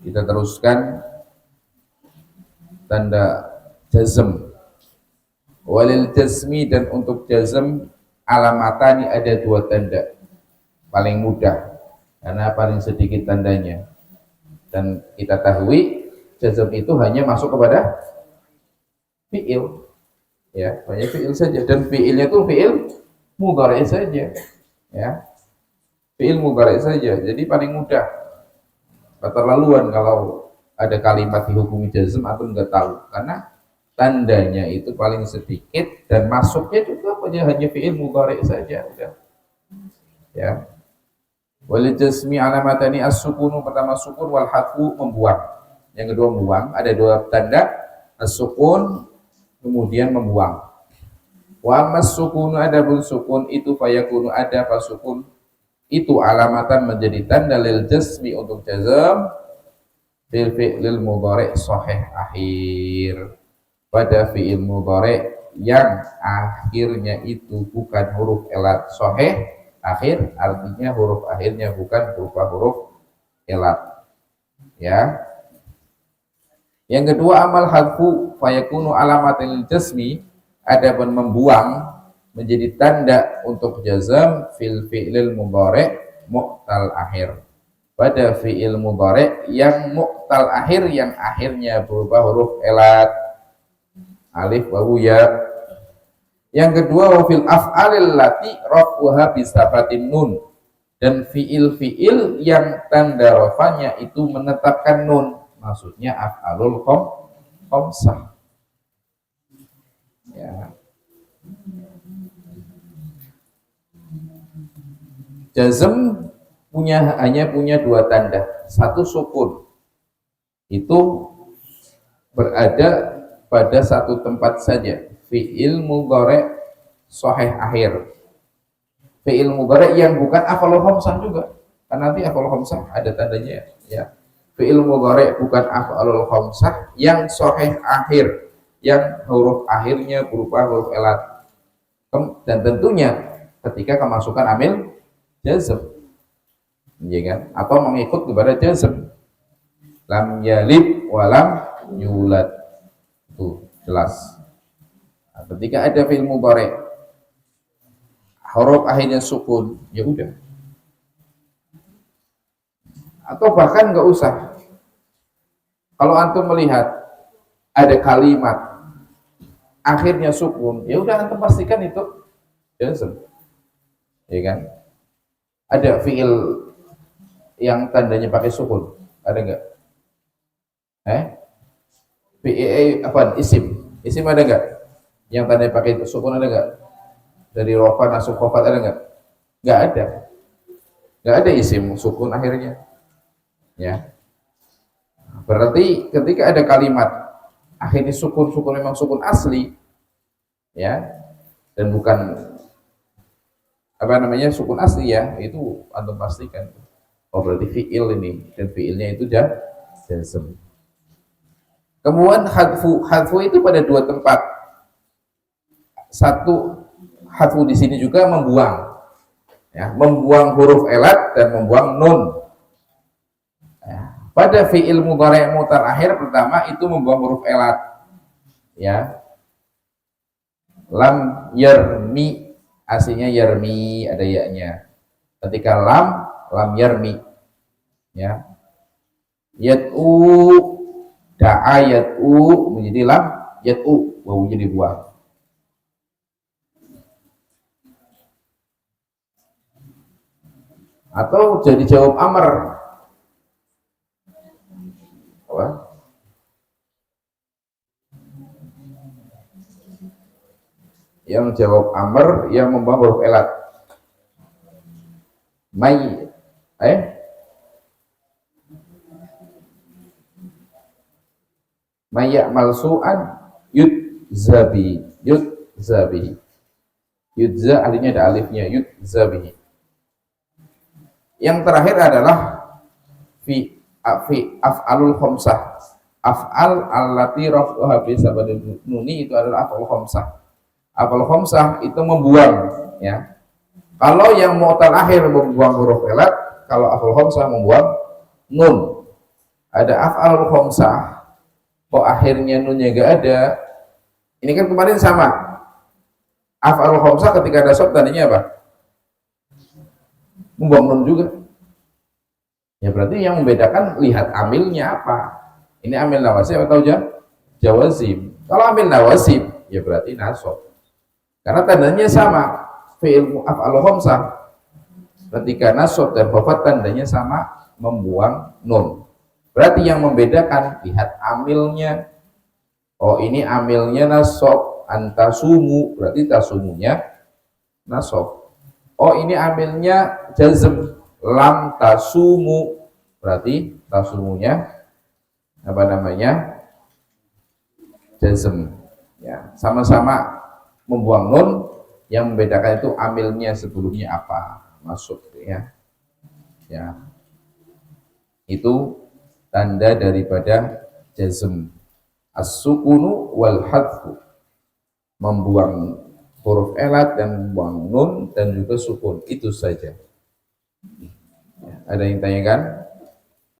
Kita teruskan tanda jazm. Walil jazmi, dan untuk jazm alamatani ada dua tanda. Paling mudah karena paling sedikit tandanya. Dan kita tahui jazm itu hanya masuk kepada fi'il. Ya, hanya fi'il saja, dan fi'ilnya itu fi'il mudhari saja. Ya. Fi'il mudhari saja. Jadi paling mudah. Keterlaluan kalau ada kalimat dihukumi jazm atau enggak tahu, karena tandanya itu paling sedikit dan masuknya juga hanya fi'il mudhari saja udah. Ya. Wal jazmi alamatani as-sukunu, pertama sukun, wal haku membuang. Yang kedua membuang, ada dua tanda, as-sukun kemudian membuang. Wa mas-sukunu, adapun sukun itu fayakunu, ada fasukun itu alamatan menjadi tanda lil jazmi untuk jazm fil fi'lil mudhari sahih akhir, pada fi'il mudhari yang akhirnya itu bukan huruf elat sahih akhir, artinya huruf akhirnya bukan berupa huruf elat. Ya. Yang kedua amal hadfu fayakunu alamatil jazmi, adapun membuang menjadi tanda untuk jazm fil fi'lil mudhari mu'tal akhir, pada fi'il mudhari yang mu'tal akhir, yang akhirnya berupa huruf elat alif wawu ya. Yang kedua wa fil af'alil lati raf'uha bisabatin nun, dan fi'il-fi'il yang tanda rafanya itu menetapkan nun, maksudnya af'alul khamsah. Ya. Jazm hanya punya dua tanda. Satu sukun, itu berada pada satu tempat saja, fi'il mudhari sahih akhir. Fi'il mudhari yang bukan af'alul khamsah juga, karena nanti af'alul khamsah ada tandanya ya. Fi'il mudhari bukan af'alul khamsah yang sahih akhir, yang huruf akhirnya berupa huruf elat. Dan tentunya ketika kemasukan amil jazm, ya kan? Atau mengikut kepada jazm. Lam yalid walam yulad, itu jelas. Nah, ketika ada fi'il mudhari huruf akhirnya sukun, ya udah. Atau bahkan nggak usah. Kalau antum melihat ada kalimat akhirnya sukun, ya udah antum pastikan itu jazm, ya kan? Ada fi'il yang tandanya pakai sukun, ada nggak? Apa? Isim ada nggak? Yang tandanya pakai sukun ada nggak? Dari rofa, nasub, khofat ada nggak? Nggak ada. Nggak ada isim sukun akhirnya. Ya. Berarti ketika ada kalimat akhirnya sukun memang sukun asli, ya, dan bukan sukun asli ya, itu antum pastikan. Oh berarti fi'il ini, dan fi'ilnya itu jazm. Kemudian hadfu itu pada dua tempat. Satu, hadfu di sini juga membuang, ya, membuang huruf elat dan membuang nun. Ya, pada fi'il mudhari mu'tal akhir pertama itu membuang huruf elat, ya. Lam yarmi, aslinya yarmi, ada ya-nya. Ketika lam yarmi, ya. Yat'u, da'a yat'u menjadi lam yat'u, wawu jadi buang. Atau jadi jawab amr. Apa? Yang jawab amr yang membawa huruf elat. Mayyak su'an yudzabi. Yudza artinya ada alifnya, yudzabi. Yang terakhir adalah fi af'alul khamsah. Af'al allati raf'uha bi sababin nuni, itu adalah af'alul khamsah. Af'alul khamsah itu membuang, ya. Kalau yang mu'tal akhir membuang huruf elat, kalau af'alul khamsah membuang nun. ada af'alul khamsah, kok akhirnya nunnya gak ada. Ini kan kemarin sama. Af'alul khamsah ketika ada nasab tandanya apa? Membuang nun juga. Ya berarti yang membedakan lihat amilnya apa. Ini amil nawasib atau jawazim. Kalau amil nawasib, ya berarti nasab. Karena tandanya sama. Fi'il af'alul khamsah. Ketika nasab dan khafat tandanya sama, membuang nun. Berarti yang membedakan lihat amilnya. Oh ini amilnya nasab, antasumu, berarti tasumunya nasab. Oh ini amilnya jazm, lam tasumu, berarti tasumunya apa namanya? Jazm. Ya, sama-sama membuang nun, yang membedakan itu amilnya sebelumnya apa, masuk ya. Ya. Itu tanda daripada jazm. As-sukunu wal hadfu, membuang huruf elat dan membuang nun dan juga sukun, itu saja. Ya, ada yang tanyakan?